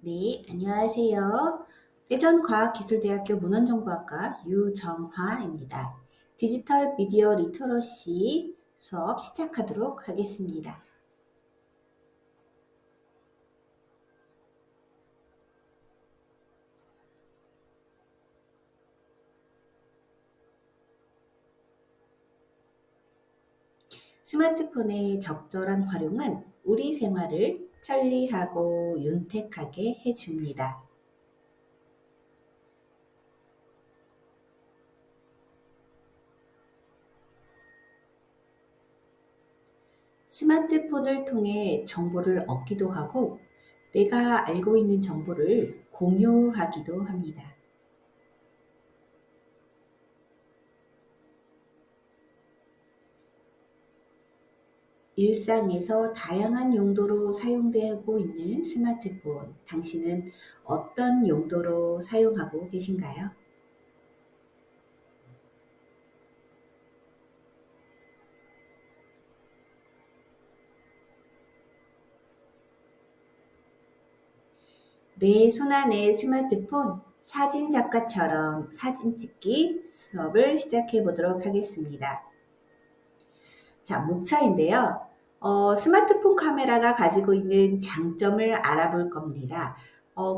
네, 안녕하세요. 대전과학기술대학교 문헌정보학과 유정화입니다. 디지털 미디어 리터러시 수업 시작하도록 하겠습니다. 스마트폰의 적절한 활용은 우리 생활을 편리하고 윤택하게 해줍니다. 스마트폰을 통해 정보를 얻기도 하고 내가 알고 있는 정보를 공유하기도 합니다. 일상에서 다양한 용도로 사용되고 있는 스마트폰, 당신은 어떤 용도로 사용하고 계신가요? 내 손안의 스마트폰, 사진 작가처럼 사진 찍기 수업을 시작해 보도록 하겠습니다. 자, 목차인데요. 스마트폰 카메라가 가지고 있는 장점을 알아볼 겁니다.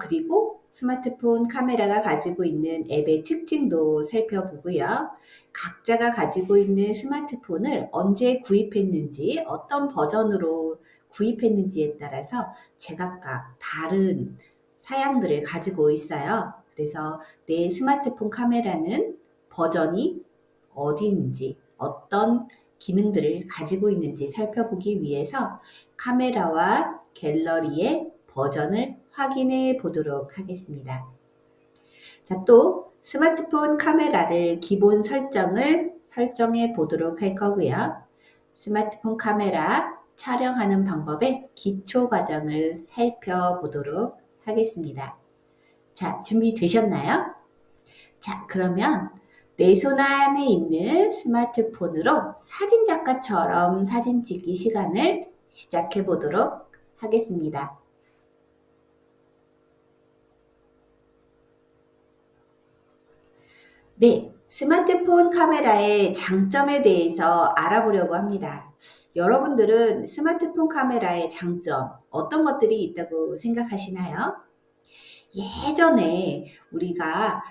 그리고 스마트폰 카메라가 가지고 있는 앱의 특징도 살펴보고요. 각자가 가지고 있는 스마트폰을 언제 구입했는지, 어떤 버전으로 구입했는지에 따라서 제각각 다른 사양들을 가지고 있어요. 그래서 내 스마트폰 카메라는 버전이 어디인지, 어떤 기능들을 가지고 있는지 살펴보기 위해서 카메라와 갤러리의 버전을 확인해 보도록 하겠습니다. 자, 또 스마트폰 카메라를 기본 설정을 설정해 보도록 할 거고요. 스마트폰 카메라 촬영하는 방법의 기초 과정을 살펴보도록 하겠습니다. 자, 준비되셨나요? 자, 그러면 내 손 안에 있는 스마트폰으로 사진 작가처럼 사진 찍기 시간을 시작해 보도록 하겠습니다. 네, 스마트폰 카메라의 장점에 대해서 알아보려고 합니다. 여러분들은 스마트폰 카메라의 장점, 어떤 것들이 있다고 생각하시나요? 예전에 우리가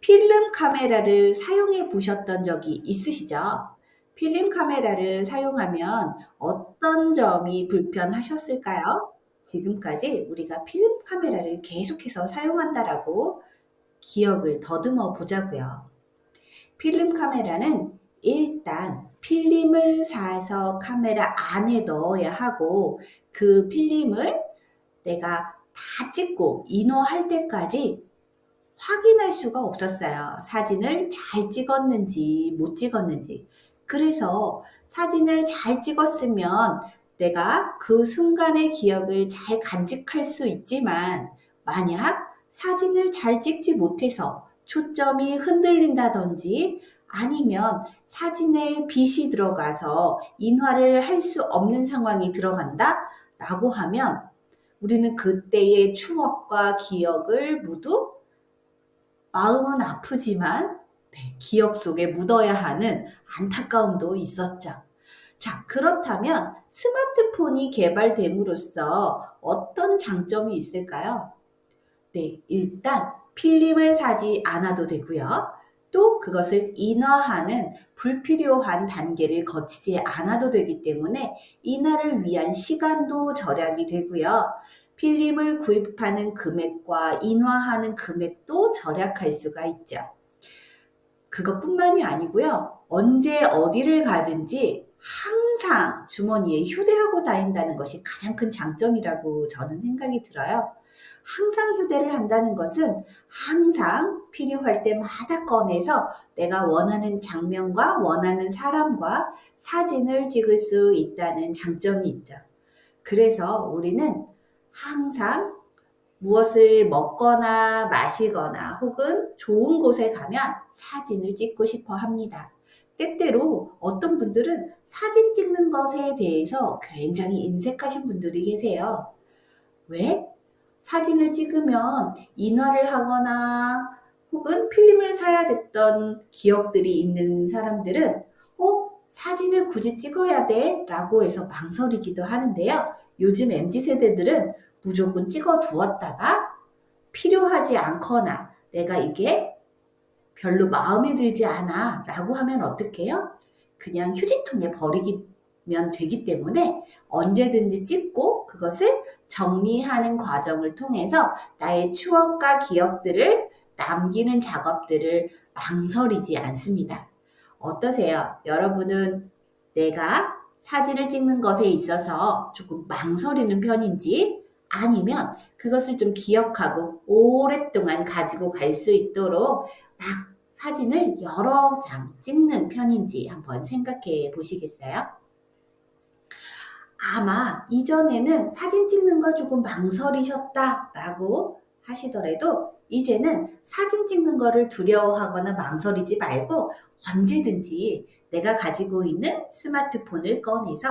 필름 카메라를 사용해 보셨던 적이 있으시죠? 필름 카메라를 사용하면 어떤 점이 불편하셨을까요? 지금까지 우리가 필름 카메라를 계속해서 사용한다라고 기억을 더듬어 보자고요. 필름 카메라는 일단 필름을 사서 카메라 안에 넣어야 하고 그 필름을 내가 다 찍고 인화할 때까지 확인할 수가 없었어요. 사진을 잘 찍었는지 못 찍었는지. 그래서 사진을 잘 찍었으면 내가 그 순간의 기억을 잘 간직할 수 있지만 만약 사진을 잘 찍지 못해서 초점이 흔들린다든지 아니면 사진에 빛이 들어가서 인화를 할 수 없는 상황이 들어간다? 라고 하면 우리는 그때의 추억과 기억을 모두 마음은 아프지만 기억 속에 묻어야 하는 안타까움도 있었죠. 자, 그렇다면 스마트폰이 개발됨으로써 어떤 장점이 있을까요? 네, 일단 필름을 사지 않아도 되고요. 또 그것을 인화하는 불필요한 단계를 거치지 않아도 되기 때문에 인화를 위한 시간도 절약이 되고요. 필름을 구입하는 금액과 인화하는 금액도 절약할 수가 있죠. 그것뿐만이 아니고요. 언제 어디를 가든지 항상 주머니에 휴대하고 다닌다는 것이 가장 큰 장점이라고 저는 생각이 들어요. 항상 휴대를 한다는 것은 항상 필요할 때마다 꺼내서 내가 원하는 장면과 원하는 사람과 사진을 찍을 수 있다는 장점이 있죠. 그래서 우리는 항상 무엇을 먹거나 마시거나 혹은 좋은 곳에 가면 사진을 찍고 싶어 합니다. 때때로 어떤 분들은 사진 찍는 것에 대해서 굉장히 인색하신 분들이 계세요. 왜? 사진을 찍으면 인화를 하거나 혹은 필름을 사야 됐던 기억들이 있는 사람들은 사진을 굳이 찍어야 돼? 라고 해서 망설이기도 하는데요. 요즘 MZ세대들은 무조건 찍어 두었다가 필요하지 않거나 내가 이게 별로 마음에 들지 않아 라고 하면 어떡해요? 그냥 휴지통에 버리면 되기 때문에 언제든지 찍고 그것을 정리하는 과정을 통해서 나의 추억과 기억들을 남기는 작업들을 망설이지 않습니다. 어떠세요? 여러분은 내가 사진을 찍는 것에 있어서 조금 망설이는 편인지 아니면 그것을 좀 기억하고 오랫동안 가지고 갈 수 있도록 막 사진을 여러 장 찍는 편인지 한번 생각해 보시겠어요? 아마 이전에는 사진 찍는 걸 조금 망설이셨다라고 하시더라도 이제는 사진 찍는 거를 두려워하거나 망설이지 말고 언제든지 내가 가지고 있는 스마트폰을 꺼내서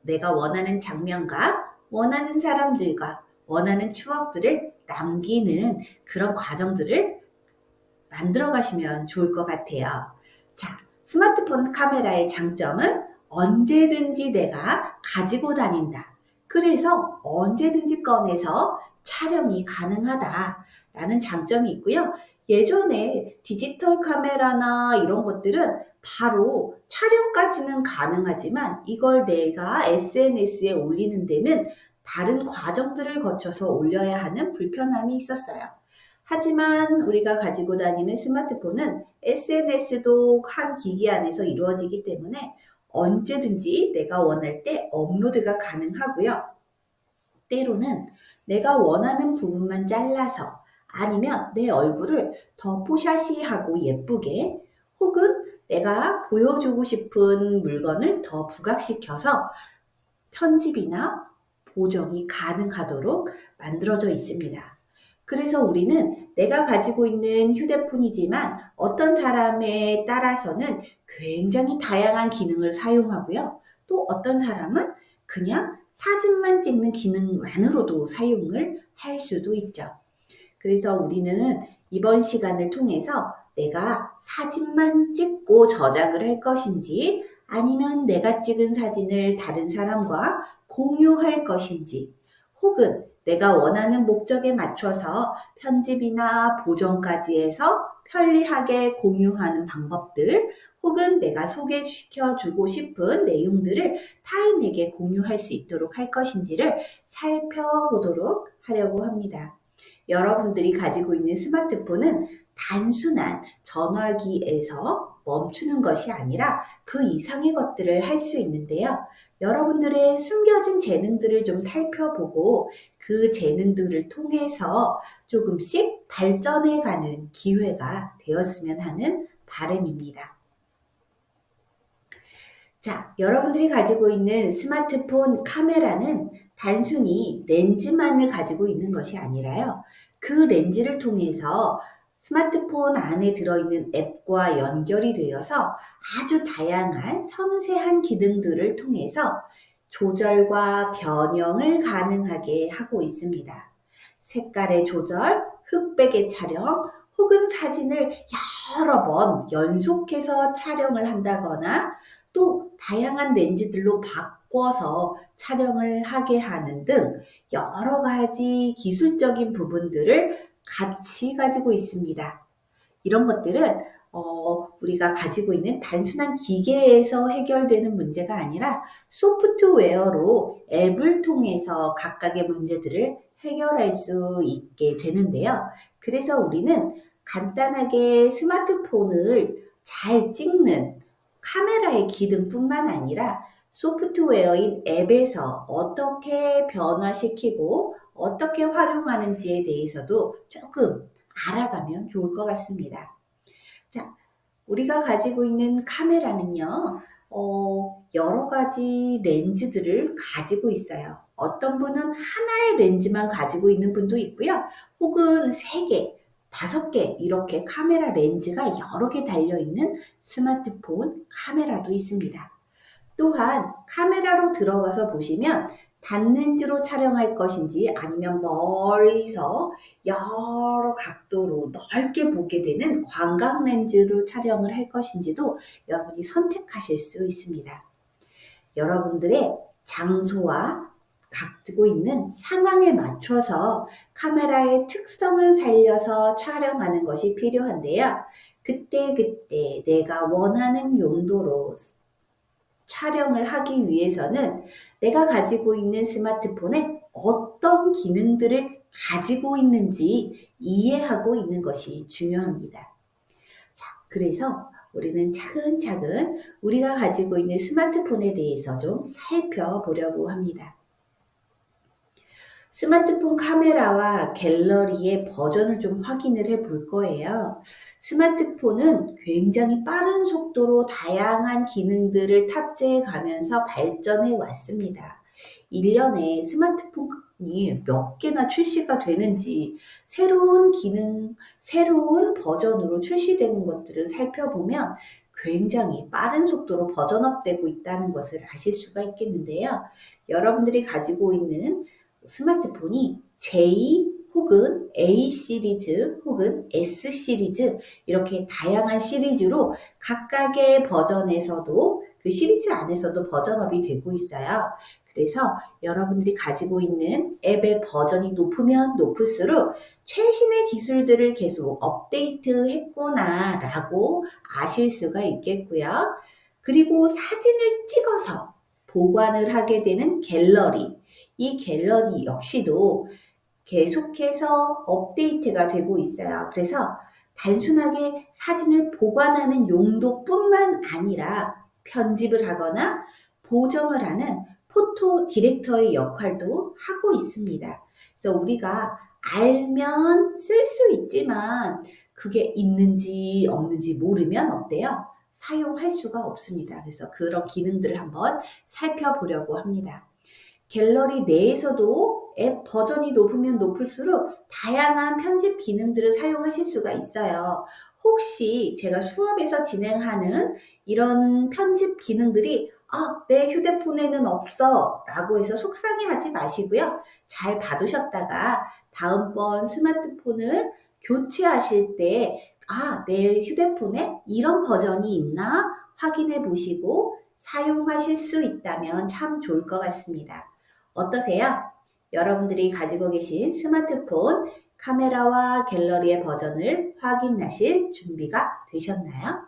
내가 원하는 장면과 원하는 사람들과 원하는 추억들을 남기는 그런 과정들을 만들어 가시면 좋을 것 같아요. 자, 스마트폰 카메라의 장점은 언제든지 내가 가지고 다닌다. 그래서 언제든지 꺼내서 촬영이 가능하다라는 장점이 있고요. 예전에 디지털 카메라나 이런 것들은 바로 촬영까지는 가능하지만 이걸 내가 SNS에 올리는 데는 다른 과정들을 거쳐서 올려야 하는 불편함이 있었어요. 하지만 우리가 가지고 다니는 스마트폰은 SNS도 한 기기 안에서 이루어지기 때문에 언제든지 내가 원할 때 업로드가 가능하고요. 때로는 내가 원하는 부분만 잘라서 아니면 내 얼굴을 더 포샤시하고 예쁘게 혹은 내가 보여주고 싶은 물건을 더 부각시켜서 편집이나 보정이 가능하도록 만들어져 있습니다. 그래서 우리는 내가 가지고 있는 휴대폰이지만 어떤 사람에 따라서는 굉장히 다양한 기능을 사용하고요. 또 어떤 사람은 그냥 사진만 찍는 기능만으로도 사용을 할 수도 있죠. 그래서 우리는 이번 시간을 통해서 내가 사진만 찍고 저장을 할 것인지 아니면 내가 찍은 사진을 다른 사람과 공유할 것인지 혹은 내가 원하는 목적에 맞춰서 편집이나 보정까지 해서 편리하게 공유하는 방법들 혹은 내가 소개시켜주고 싶은 내용들을 타인에게 공유할 수 있도록 할 것인지를 살펴보도록 하려고 합니다. 여러분들이 가지고 있는 스마트폰은 단순한 전화기에서 멈추는 것이 아니라 그 이상의 것들을 할 수 있는데요. 여러분들의 숨겨진 재능들을 좀 살펴보고 그 재능들을 통해서 조금씩 발전해가는 기회가 되었으면 하는 바람입니다. 자, 여러분들이 가지고 있는 스마트폰 카메라는 단순히 렌즈만을 가지고 있는 것이 아니라요. 그 렌즈를 통해서 스마트폰 안에 들어있는 앱과 연결이 되어서 아주 다양한 섬세한 기능들을 통해서 조절과 변형을 가능하게 하고 있습니다. 색깔의 조절, 흑백의 촬영, 혹은 사진을 여러 번 연속해서 촬영을 한다거나 또 다양한 렌즈들로 바꿔서 촬영을 하게 하는 등 여러 가지 기술적인 부분들을 같이 가지고 있습니다. 이런 것들은 우리가 가지고 있는 단순한 기계에서 해결되는 문제가 아니라 소프트웨어로 앱을 통해서 각각의 문제들을 해결할 수 있게 되는데요. 그래서 우리는 간단하게 스마트폰을 잘 찍는 카메라의 기능뿐만 아니라 소프트웨어인 앱에서 어떻게 변화시키고 어떻게 활용하는지에 대해서도 조금 알아가면 좋을 것 같습니다. 자, 우리가 가지고 있는 카메라는요, 여러 가지 렌즈들을 가지고 있어요. 어떤 분은 하나의 렌즈만 가지고 있는 분도 있고요. 혹은 3개, 5개 이렇게 카메라 렌즈가 여러 개 달려있는 스마트폰 카메라도 있습니다. 또한 카메라로 들어가서 보시면 단렌즈로 촬영할 것인지 아니면 멀리서 여러 각도로 넓게 보게 되는 광각 렌즈로 촬영을 할 것인지도 여러분이 선택하실 수 있습니다. 여러분들의 장소와 가지고 있는 상황에 맞춰서 카메라의 특성을 살려서 촬영하는 것이 필요한데요. 그때그때 내가 원하는 용도로 촬영을 하기 위해서는 내가 가지고 있는 스마트폰에 어떤 기능들을 가지고 있는지 이해하고 있는 것이 중요합니다. 자, 그래서 우리는 차근차근 우리가 가지고 있는 스마트폰에 대해서 좀 살펴보려고 합니다. 스마트폰 카메라와 갤러리의 버전을 좀 확인을 해 볼 거예요. 스마트폰은 굉장히 빠른 속도로 다양한 기능들을 탑재해 가면서 발전해 왔습니다. 1년에 스마트폰이 몇 개나 출시가 되는지 새로운 기능, 새로운 버전으로 출시되는 것들을 살펴보면 굉장히 빠른 속도로 버전업되고 있다는 것을 아실 수가 있겠는데요. 여러분들이 가지고 있는 스마트폰이 J 혹은 A 시리즈 혹은 S 시리즈 이렇게 다양한 시리즈로 각각의 버전에서도 그 시리즈 안에서도 버전업이 되고 있어요. 그래서 여러분들이 가지고 있는 앱의 버전이 높으면 높을수록 최신의 기술들을 계속 업데이트했구나 라고 아실 수가 있겠고요. 그리고 사진을 찍어서 보관을 하게 되는 갤러리, 이 갤러리 역시도 계속해서 업데이트가 되고 있어요. 그래서 단순하게 사진을 보관하는 용도뿐만 아니라 편집을 하거나 보정을 하는 포토 디렉터의 역할도 하고 있습니다. 그래서 우리가 알면 쓸 수 있지만 그게 있는지 없는지 모르면 어때요? 사용할 수가 없습니다. 그래서 그런 기능들을 한번 살펴보려고 합니다. 갤러리 내에서도 앱 버전이 높으면 높을수록 다양한 편집 기능들을 사용하실 수가 있어요. 혹시 제가 수업에서 진행하는 이런 편집 기능들이 내 휴대폰에는 없어 라고 해서 속상해하지 마시고요. 잘 받으셨다가 다음번 스마트폰을 교체하실 때 내 휴대폰에 이런 버전이 있나 확인해 보시고 사용하실 수 있다면 참 좋을 것 같습니다. 어떠세요? 여러분들이 가지고 계신 스마트폰 카메라와 갤러리의 버전을 확인하실 준비가 되셨나요?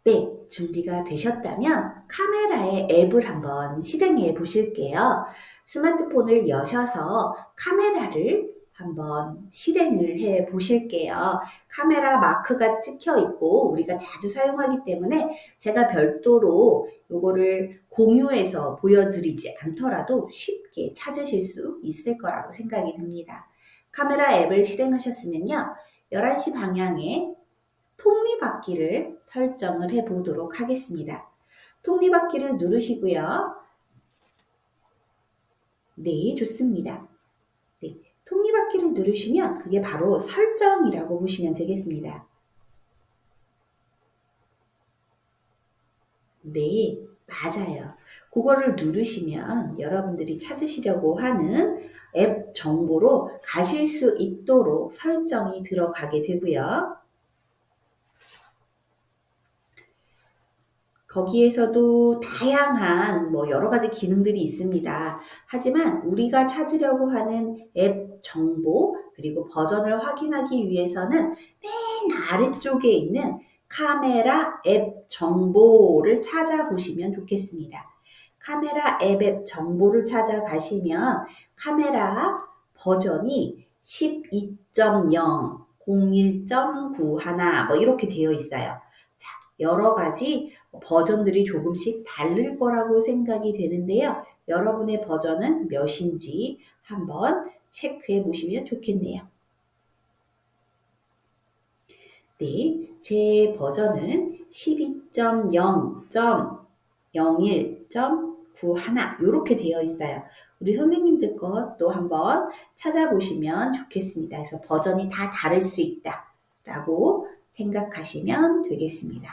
네, 준비가 되셨다면 카메라의 앱을 한번 실행해 보실게요. 스마트폰을 여셔서 카메라를 한번 실행을 해 보실게요. 카메라 마크가 찍혀 있고 우리가 자주 사용하기 때문에 제가 별도로 이거를 공유해서 보여드리지 않더라도 쉽게 찾으실 수 있을 거라고 생각이 듭니다. 카메라 앱을 실행하셨으면요. 11시 방향에 톱니바퀴를 설정을 해 보도록 하겠습니다. 톱니바퀴를 누르시고요. 네, 좋습니다. 네, 톱니바퀴를 누르시면 그게 바로 설정이라고 보시면 되겠습니다. 네, 맞아요. 그거를 누르시면 여러분들이 찾으시려고 하는 앱 정보로 가실 수 있도록 설정이 들어가게 되고요. 거기에서도 다양한 여러 가지 기능들이 있습니다. 하지만 우리가 찾으려고 하는 앱 정보 그리고 버전을 확인하기 위해서는 맨 아래쪽에 있는 카메라 앱 정보를 찾아보시면 좋겠습니다. 카메라 앱 정보를 찾아가시면 카메라 버전이 12.0, 01.91 이렇게 되어 있어요. 여러 가지 버전들이 조금씩 다를 거라고 생각이 되는데요. 여러분의 버전은 몇인지 한번 체크해 보시면 좋겠네요. 네, 제 버전은 12.0.01.91 이렇게 되어 있어요. 우리 선생님들 것도 한번 찾아보시면 좋겠습니다. 그래서 버전이 다 다를 수 있다 라고 생각하시면 되겠습니다.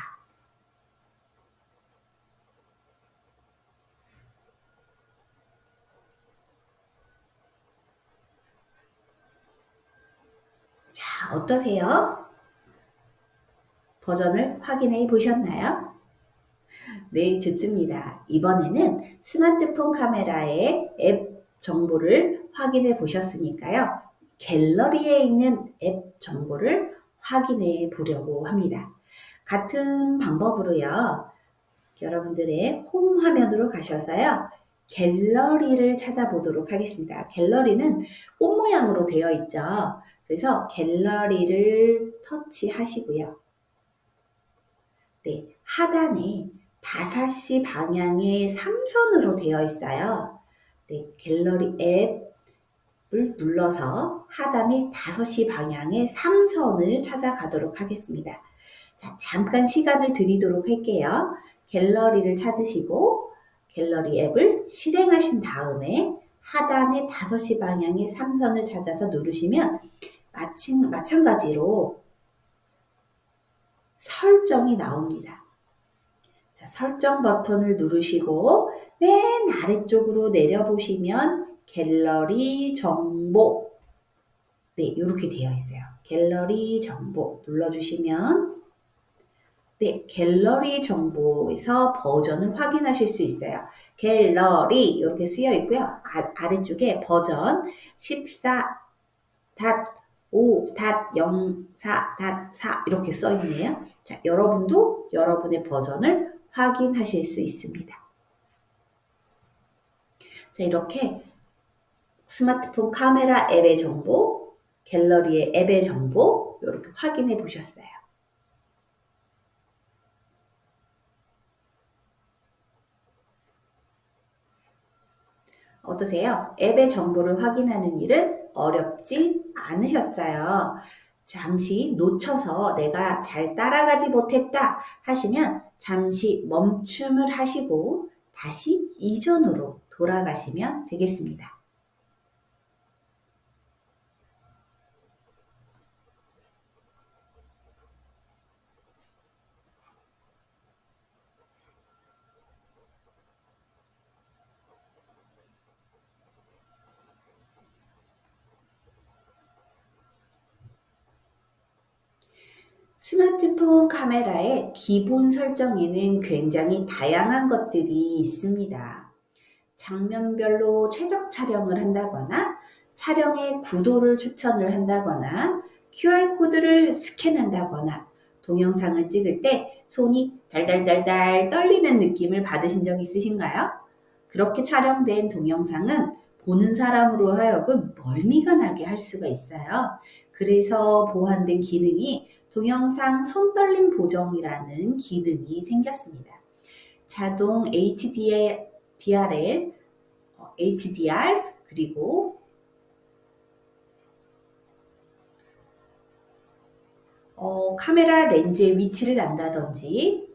어떠세요? 버전을 확인해 보셨나요? 네, 좋습니다. 이번에는 스마트폰 카메라의 앱 정보를 확인해 보셨으니까요. 갤러리에 있는 앱 정보를 확인해 보려고 합니다. 같은 방법으로요. 여러분들의 홈 화면으로 가셔서요. 갤러리를 찾아보도록 하겠습니다. 갤러리는 꽃 모양으로 되어 있죠. 그래서 갤러리를 터치하시고요. 네, 하단에 5시 방향의 삼선으로 되어 있어요. 네, 갤러리 앱을 눌러서 하단에 5시 방향의 삼선을 찾아가도록 하겠습니다. 자, 잠깐 시간을 드리도록 할게요. 갤러리를 찾으시고 갤러리 앱을 실행하신 다음에 하단에 5시 방향의 삼선을 찾아서 누르시면 마찬가지로 설정이 나옵니다. 자, 설정 버튼을 누르시고 맨 아래쪽으로 내려보시면 갤러리 정보, 네, 이렇게 되어 있어요. 갤러리 정보 눌러주시면 네, 갤러리 정보에서 버전을 확인하실 수 있어요. 갤러리 이렇게 쓰여 있고요. 아래쪽에 버전 14.5.04.4 이렇게 써 있네요. 자, 여러분도 여러분의 버전을 확인하실 수 있습니다. 자, 이렇게 스마트폰 카메라 앱의 정보, 갤러리의 앱의 정보 이렇게 확인해 보셨어요. 어떠세요? 앱의 정보를 확인하는 일은 어렵지 않으셨어요. 잠시 놓쳐서 내가 잘 따라가지 못했다 하시면 잠시 멈춤을 하시고 다시 이전으로 돌아가시면 되겠습니다. 스마트폰 카메라의 기본 설정에는 굉장히 다양한 것들이 있습니다. 장면별로 최적 촬영을 한다거나 촬영의 구도를 추천을 한다거나 QR코드를 스캔한다거나 동영상을 찍을 때 손이 달달달달 떨리는 느낌을 받으신 적 있으신가요? 그렇게 촬영된 동영상은 보는 사람으로 하여금 멀미가 나게 할 수가 있어요. 그래서 보완된 기능이 동영상 손떨림 보정이라는 기능이 생겼습니다. 자동 HDR 그리고 카메라 렌즈의 위치를 안다든지